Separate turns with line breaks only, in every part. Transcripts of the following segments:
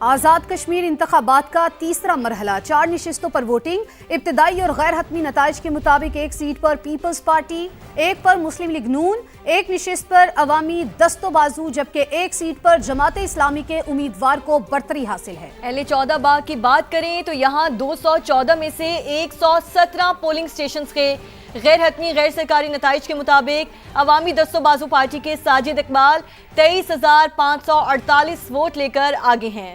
आज़ाद कश्मीर इंतखाबात का तीसरा मरहला, 4 नशिस्तों पर वोटिंग। इब्तदाई और गैर हतमी नताइज के मुताबिक 1 सीट पर पीपल्स पार्टी, 1 पर मुस्लिम लीग नून, 1 नशिस्त पर अवामी दस्तोबाजू, जबकि 1 सीट पर जमात इस्लामी के उम्मीदवार को बरतरी हासिल है।
अहले 14 बाग की बात करें तो यहाँ 214 में से 117 पोलिंग स्टेशन के गैर हतमी गैर सरकारी नताइज के मुताबिक अवामी दस्तोबाजू पार्टी के साजिद इकबाल 23,548 वोट लेकर आगे हैं।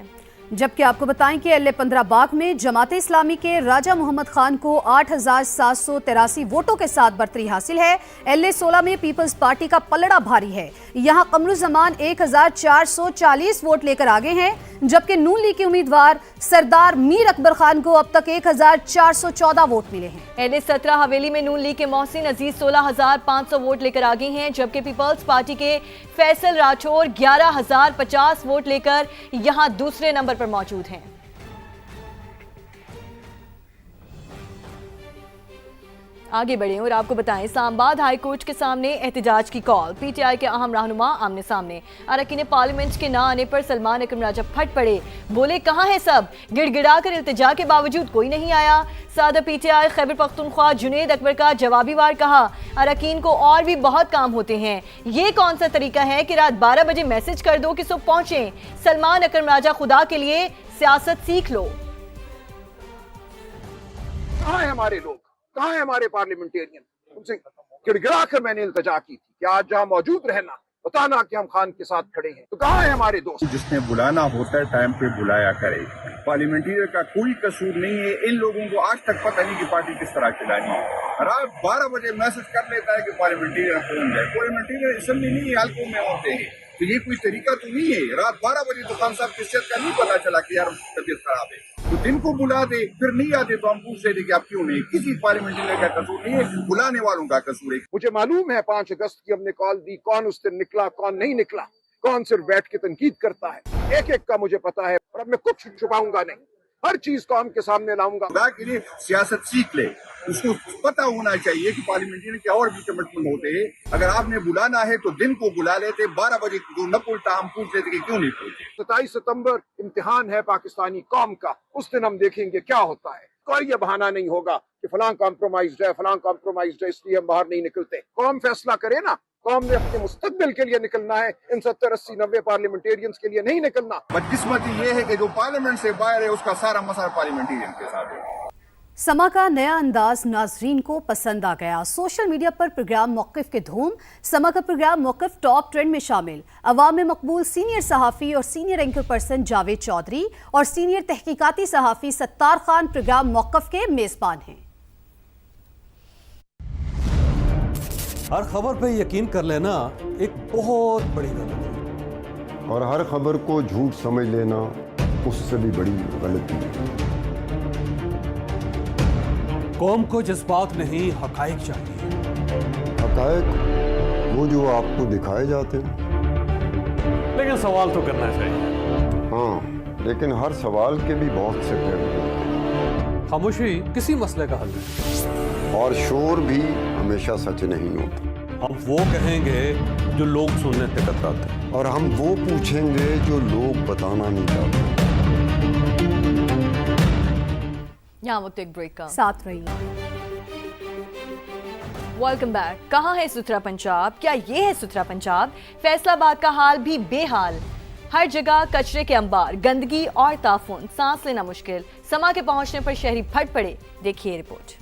जबकि आपको बताएं कि अहले 15 बाग में जमात इस्लामी के राजा मोहम्मद खान को 8,783 वोटों के साथ बरतरी हासिल है। अहले 16 में पीपल्स पार्टी का पलड़ा भारी है। यहाँ कमरुज़्ज़मान 1,440 वोट लेकर आगे हैं, जबकि नून लीग के उम्मीदवार सरदार मीर अकबर खान को अब तक 1,414 वोट मिले हैं।
अहले 17 हवेली में नून लीग के मोहसिन अजीज 16,500 वोट लेकर आगे हैं, जबकि पीपल्स पार्टी के फैसल राठौर 11,050 वोट लेकर यहाँ दूसरे नंबर पर मौजूद हैं। आगे बढ़े और आपको बताएं, इस्लामाबाद हाई कोर्ट के सामने एहतजाज की कॉल। पीटीआई के अहम रहनुमा आमने सामने। अरकान पार्लियामेंट के ना आने पर सलमान अकरम राजा फट पड़े, बोले कहाँ है सब, गिड़गिड़ा कर इल्तिजा के बावजूद कोई नहीं आया। सदर पीटीआई खैबर पख्तूनख्वा जुनैद अकबर का जवाबी वार कहा, अरकान को और भी बहुत काम होते हैं, ये कौन सा तरीका है कि रात 12 बजे मैसेज कर दो कि सुबह पहुंचे। सलमान अकरम राजा, खुदा के लिए सियासत सीख लो।
कहाँ है हमारे लोग, कहाँ है हमारे पार्लियामेंटेरियन? उनसे गिड़गिड़ा कर मैंने इल्तजा की थी कि आज जहाँ मौजूद रहना, बताना कि हम खान के साथ खड़े हैं। तो कहाँ है हमारे दोस्त?
जिसने बुलाना होता है टाइम पे बुलाया करे। पार्लियामेंटेरियन का कोई कसूर नहीं है। इन लोगों को आज तक पता नहीं कि पार्टी किस तरह चलानी है। रात 12 बजे मैसेज कर लेता है कि पार्लियामेंटेरियन पहुंच जाए। पार्लियामेंटेरियन असेंबली नहीं, हल्कों में होते हैं, तो ये कोई तरीका तो नहीं है। रात 12 बजे तो खान साहब किस का नहीं पता चला कि यार तबीयत खराब है, तो दिन को बुला दे, फिर नहीं आते तो हम पूछ रहे थे कि आप क्यों नहीं। किसी पार्लियामेंटेरियन का कसूर नहीं है, बुलाने वालों का कसूर है।
मुझे मालूम है 5 अगस्त की हमने कॉल दी, कौन उस दिन निकला, कौन नहीं निकला, कौन सिर्फ बैठ के तनकीद करता है। एक एक का मुझे पता है और अब मैं कुछ छुपाऊंगा नहीं, हर चीज को के सामने लाऊंगा।
के लिए सियासत सीख ले, उसको पता होना चाहिए कि पार्लियामेंटेरियन के और भी कमिटमेंट होते हैं। अगर आपने बुलाना है तो दिन को बुला लेते, 12 बजे जो न उल्टा हम पूछ लेते कि क्यों नहीं पहुंचे।
27 सितंबर इम्तिहान है पाकिस्तानी कौम का, उस दिन हम देखेंगे क्या होता है। कोई ये बहाना नहीं होगा कि फलां कॉम्प्रोमाइज्ड है, फलां कॉम्प्रोमाइज्ड है, इसलिए हम बाहर नहीं निकलते। कौम फैसला करे ना, कौम ने अपने मुस्तकबिल के लिए निकलना है, इन 70, 80, 90 पार्लियामेंटेरियंस के लिए नहीं निकलना।
बदकिस्मती ये है कि जो पार्लियामेंट से बाहर है उसका सारा मसला पार्लियामेंटेरियन के साथ है।
समा का नया अंदाज नाजरीन को पसंद आ गया। सोशल मीडिया पर प्रोग्राम मौक़िफ़ के धूम। समा का प्रोग्राम मौक़िफ़ टॉप ट्रेंड में शामिल। अवाम में मकबूल सीनियर सहाफ़ी और senior anchor person Javed Chaudhry और सीनियर तहकीकाती सहाफ़ी सत्तार खान प्रोग्राम मौक़िफ़ के मेज़बान हैं।
हर खबर पे यकीन कर लेना एक बहुत बड़ी गलती है,
और हर खबर को झूठ समझ लेना उससे भी बड़ी गलती है।
कौम को जज्बात नहीं, हकाइक चाहिए।
हकाइक वो जो आपको दिखाए जाते हैं,
लेकिन सवाल तो करना चाहिए।
हाँ, लेकिन हर सवाल के भी बहुत से पहलू होते हैं।
खामोशी किसी मसले का हल नहीं,
और शोर भी हमेशा सच नहीं होता।
हम वो कहेंगे जो लोग सुनने से कतराते हैं,
और हम वो पूछेंगे जो लोग बताना नहीं चाहते।
यहाँ वक्त एक ब्रेक का
साथ रहिए।
Welcome back. कहाँ है सुथरा पंजाब? क्या ये है सुथरा पंजाब? फैसलाबाद का हाल भी बेहाल। हर जगह कचरे के अंबार, गंदगी और ताफून, सांस लेना मुश्किल। समा के पहुंचने पर शहरी फट पड़े। देखिए रिपोर्ट।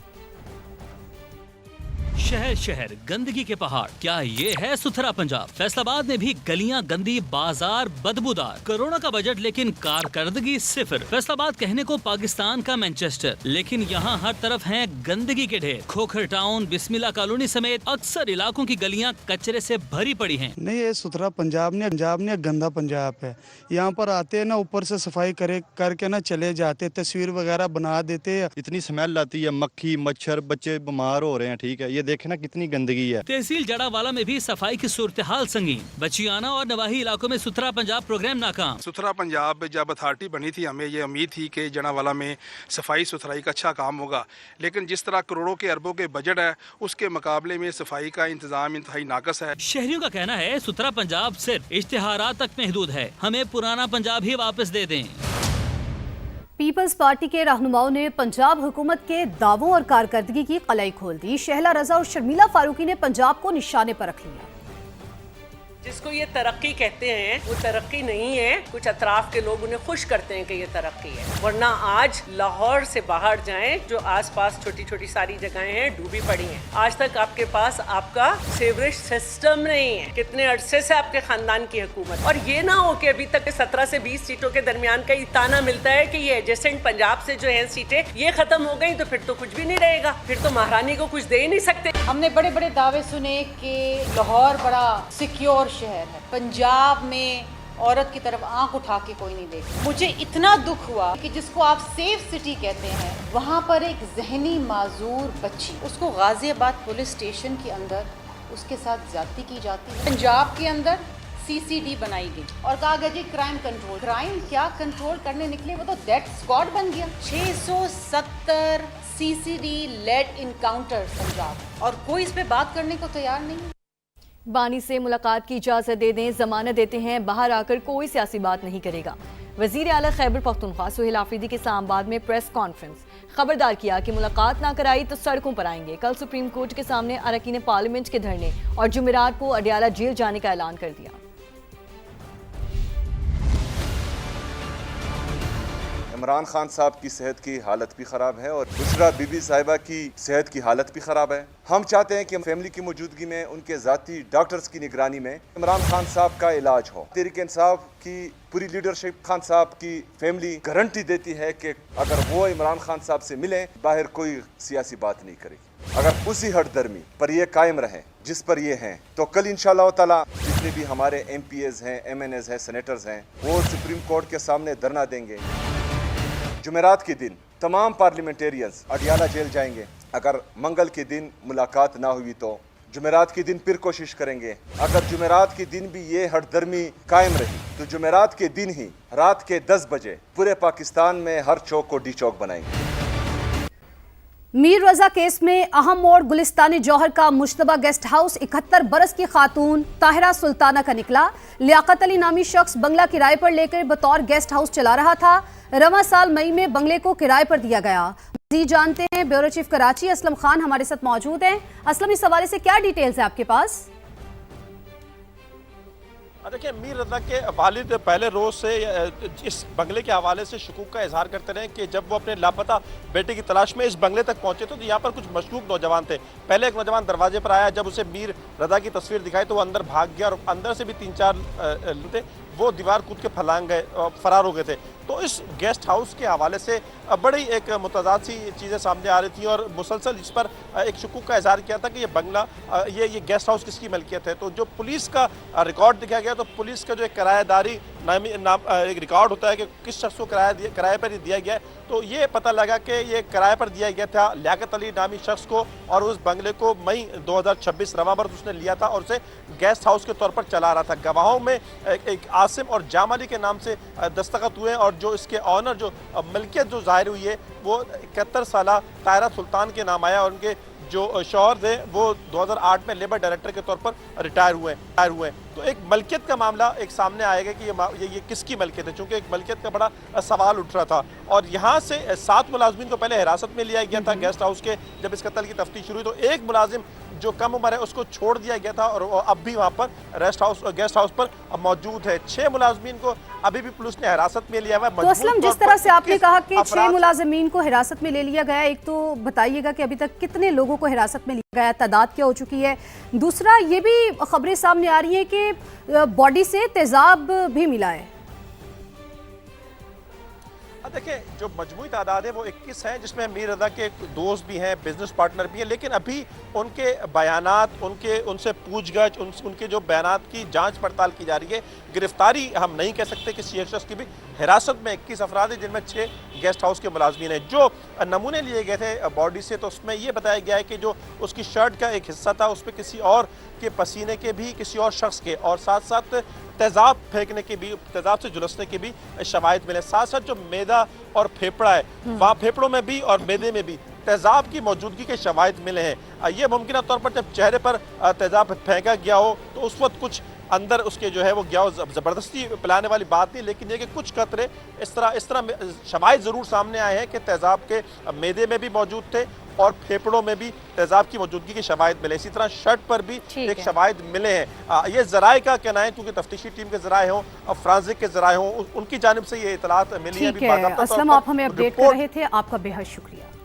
शहर शहर गंदगी के पहाड़, क्या ये है सुथरा पंजाब? फैसलाबाद में भी गलियां गंदी, बाजार बदबूदार। कोरोना का बजट लेकिन कारकर्दगी सिफर। फैसलाबाद कहने को पाकिस्तान का मैनचेस्टर, लेकिन यहाँ हर तरफ हैं गंदगी के ढेर। खोखर टाउन, बिस्मिल्ला कॉलोनी समेत अक्सर इलाकों की गलियां कचरे से भरी पड़ी हैं।
नहीं, ये सुथरा पंजाब ने गंदा पंजाब है। यहाँ पर आते हैं ना, ऊपर से सफाई करके ना चले जाते, तस्वीर वगैरह बना देते हैं।
इतनी स्मेल आती है, मक्खी मच्छर, बच्चे बीमार हो रहे हैं। ठीक है, ये देखना कितनी गंदगी है।
तहसील जड़ावाला में भी सफाई की सूरत हाल संगीन। बचियाना और नवाही इलाकों में सुथरा पंजाब प्रोग्राम नाकाम।
सुथरा पंजाब जब अथॉरिटी बनी थी, हमें ये उम्मीद थी कि जड़ावाला में सफाई सुथराई का अच्छा काम होगा, लेकिन जिस तरह करोड़ों के अरबों के बजट है, उसके मुकाबले में सफाई का इंतजाम इंतहाई नाकस है।
शहरियों का कहना है सुथरा पंजाब सिर्फ इश्तिहारात तक महदूद है, हमें पुराना पंजाब ही वापस दे दें।
पीपल्स पार्टी के रहनुमाओं ने पंजाब हुकूमत के दावों और कारकर्दगी की कलाई खोल दी। शहला रजा और शर्मिला फारूकी ने पंजाब को निशाने पर रख लिया।
जिसको ये तरक्की कहते हैं वो तरक्की नहीं है, कुछ अतराफ के लोग उन्हें खुश करते हैं कि ये तरक्की है, वरना आज लाहौर से बाहर जाएं, जो आसपास छोटी छोटी सारी जगहें हैं डूबी पड़ी हैं। आज तक आपके पास आपका सीवरेज सिस्टम नहीं है, कितने अरसे से आपके खानदान की हुकूमत। और ये ना हो कि अभी तक 17 से 20 सीटों के दरमियान का ताना मिलता है कि ये एडजेसेंट पंजाब से जो है सीटें ये खत्म हो गई तो फिर तो कुछ भी नहीं रहेगा, फिर तो महारानी को कुछ दे ही नहीं सकते।
हमने बड़े बड़े दावे सुने कि लाहौर बड़ा सिक्योर शहर है, पंजाब में औरत की तरफ आंख उठा के कोई नहीं देखता। मुझे इतना दुख हुआ कि जिसको आप सेफ सिटी कहते हैं, वहाँ पर एक जहनी माजूर बच्ची, उसको गाजियाबाद पुलिस स्टेशन के अंदर उसके साथ ज्यादती की जाती है। पंजाब के अंदर CCD बनाई गई और कहा गया जी क्राइम कंट्रोल। क्राइम क्या कंट्रोल करने निकले, वो तो डेथ स्क्वाड बन गया। 670 CCD लेड इनकाउंटर पंजाब, और कोई इस पे बात करने को तैयार नहीं।
बानी से मुलाकात की इजाज़त दे दें, जमानत देते हैं, बाहर आकर कोई सियासी बात नहीं करेगा। वज़ीर आला खैबर पख्तूनख्वा सुहेल आफरीदी के इस्लामाबाद में प्रेस कॉन्फ्रेंस, खबरदार किया कि मुलाकात ना कराई तो सड़कों पर आएंगे। कल सुप्रीम कोर्ट के सामने अरकान पार्लियामेंट के धरने और जुमेरात को अडियाला जेल जाने का ऐलान कर दिया।
इमरान खान साहब की सेहत की हालत भी ख़राब है और बुशरा बीबी साहिबा की सेहत की हालत भी ख़राब है। हम चाहते हैं कि फैमिली की मौजूदगी में उनके ज़ाती डॉक्टर्स की निगरानी में इमरान खान साहब का इलाज हो। तहरीक इंसाफ की पूरी लीडरशिप, खान साहब की फैमिली गारंटी देती है कि अगर वो इमरान खान साहब से मिलें, बाहर कोई सियासी बात नहीं करेगी। अगर उसी हटदर्मी पर ये कायम रहें जिस पर ये हैं, तो कल इंशाअल्लाह ताला जितने भी हमारे MPs हैं, MNAs हैं, सेनेटर्स हैं, वो सुप्रीम कोर्ट के सामने धरना देंगे। जुमेरात के दिन तमाम पार्लियामेंटेरियंस अडियाला जेल जाएंगे। अगर मंगल के दिन मुलाकात ना हुई तो जुमेरात के दिन फिर कोशिश करेंगे। अगर जुमेरात के दिन भी ये हटदर्मी कायम रही तो जुमेरात के दिन ही रात के 10 बजे पूरे पाकिस्तान में हर चौक को डी चौक बनाएंगे।
मीर रजा केस में अहम मोड़ गुलिस्तान जौहर का मुश्तबा गेस्ट हाउस 71 बरस की खातून ताहिरा सुल्ताना का निकला। लियाकत अली नामी शख्स बंगला किराए पर लेकर बतौर गेस्ट हाउस चला रहा था। रवां साल मई में बंगले को किराए पर दिया गया। मज़ीद जानते हैं ब्यूरो चीफ कराची असलम खान हमारे साथ मौजूद हैं। असलम, इस हवाले से क्या डिटेल्स है आपके पास?
देखिए, मीर रजा के वालिद पहले रोज़ से इस बंगले के हवाले से शकूक का इजहार करते रहे कि जब वो अपने लापता बेटे की तलाश में इस बंगले तक पहुंचे तो यहाँ पर कुछ मशकूक नौजवान थे। पहले एक नौजवान दरवाजे पर आया, जब उसे मीर रजा की तस्वीर दिखाई तो वो अंदर भाग गया और अंदर से भी 3-4 थे, वो दीवार कूद के फलांग गए, फरार हो गए थे। तो इस गेस्ट हाउस के हवाले से बड़ी एक मुतज़ाद सी चीज़ें सामने आ रही थी और मुसलसल इस पर एक शकूक का इजहार किया था कि ये बंगला, ये गेस्ट हाउस किसकी मलकियत है। तो जो पुलिस का रिकॉर्ड दिखाया गया तो पुलिस का जो एक किराएदारी एक रिकॉर्ड होता है कि किस शख्स को किराए पर दिया गया है, तो ये पता लगा कि ये किराए पर दिया गया था लियाकत अली नामी शख्स को, और उस बंगले को मई 2026 रवां बरस उसने लिया था और उसे गेस्ट हाउस के तौर पर चला रहा था। गवाहों में एक आसिम और जामाली के नाम से दस्तखत हुए और जो इसके ऑनर, जो मलकियत जो ज़ाहिर हुई है वो 71 साला ताहिरा सुल्तान के नाम आया और उनके जो शौहर थे वो 2008 में लेबर डायरेक्टर के तौर पर रिटायर हुए। तो एक मलकियत का मामला एक सामने आएगा कि ये किसकी मलकियत है, चूँकि एक मलकियत का बड़ा सवाल उठ रहा था। और यहाँ से 7 मुलाजमीन को पहले हिरासत में लिया गया था गेस्ट हाउस के। जब इस कत्ल की तफ्तीश शुरू हुई तो एक मुलाजिम जो कम उम्र है उसको छोड़ दिया गया था और अब भी वहाँ पर गेस्ट हाउस पर मौजूद है। 6 मुलाजमीन को अभी भी पुलिस ने हिरासत में लिया हुआ है।
तो असलम, जिस तरह से आपने कहा कि 6 मुलाजिमीन को हिरासत में ले लिया गया, एक तो बताइएगा कि अभी तक कितने लोगों को हिरासत में लिया गया, तादाद क्या हो चुकी है? दूसरा, ये भी खबरें सामने आ रही हैं कि बॉडी से तेजाब भी मिला है।
देखिए, जो मजमूई तादाद है वो 21 है, जिसमें मीर रजा के दोस्त भी हैं, बिजनेस पार्टनर भी हैं, लेकिन अभी उनके बयानात, उनसे पूछगछ, उनके जो बयानात की जांच पड़ताल की जा रही है। गिरफ्तारी हम नहीं कह सकते किसी एक शख्स की भी। हिरासत में 21 अफराद हैं, जिनमें 6 गेस्ट हाउस के मुलाजमीन हैं। जो नमूने लिए गए थे बॉडी से, तो उसमें ये बताया गया है कि जो उसकी शर्ट का एक हिस्सा था उस पर किसी और के पसीने के भी, किसी और शख्स के, और साथ साथ तेज़ाब फेंकने के भी, तेज़ाब से झुलसने के भी शवाहिद मिले। साथ साथ जो मैदा और फेफड़ा है, वहाँ फेफड़ों में भी और मैदे में भी तेज़ाब की मौजूदगी के शवाहिद मिले हैं। ये मुमकिन तौर पर जब चेहरे पर तेज़ाब फेंका गया हो तो उस वक्त कुछ अंदर उसके जो है वो गया ज़बरदस्ती पिलाने वाली बात नहीं, लेकिन ये कि कुछ खतरे इस तरह शवाहिद ज़रूर सामने आए हैं कि तेज़ाब के मैदे में भी मौजूद थे और फेफड़ों में भी तेज़ाब की मौजूदगी के शवाहिद मिले। इसी तरह शर्ट पर भी एक शवाहिद मिले हैं। ये ज़राए का कहना है, क्योंकि तफ्तीशी टीम के ज़राए हों और फ्रांसिक के ज़राए हों, उनकी जानिब से ये इतलात मिली है।
ठीक है असलम, आप हमें अपडेट कर रहे थे, आपका बेहद शुक्रिया।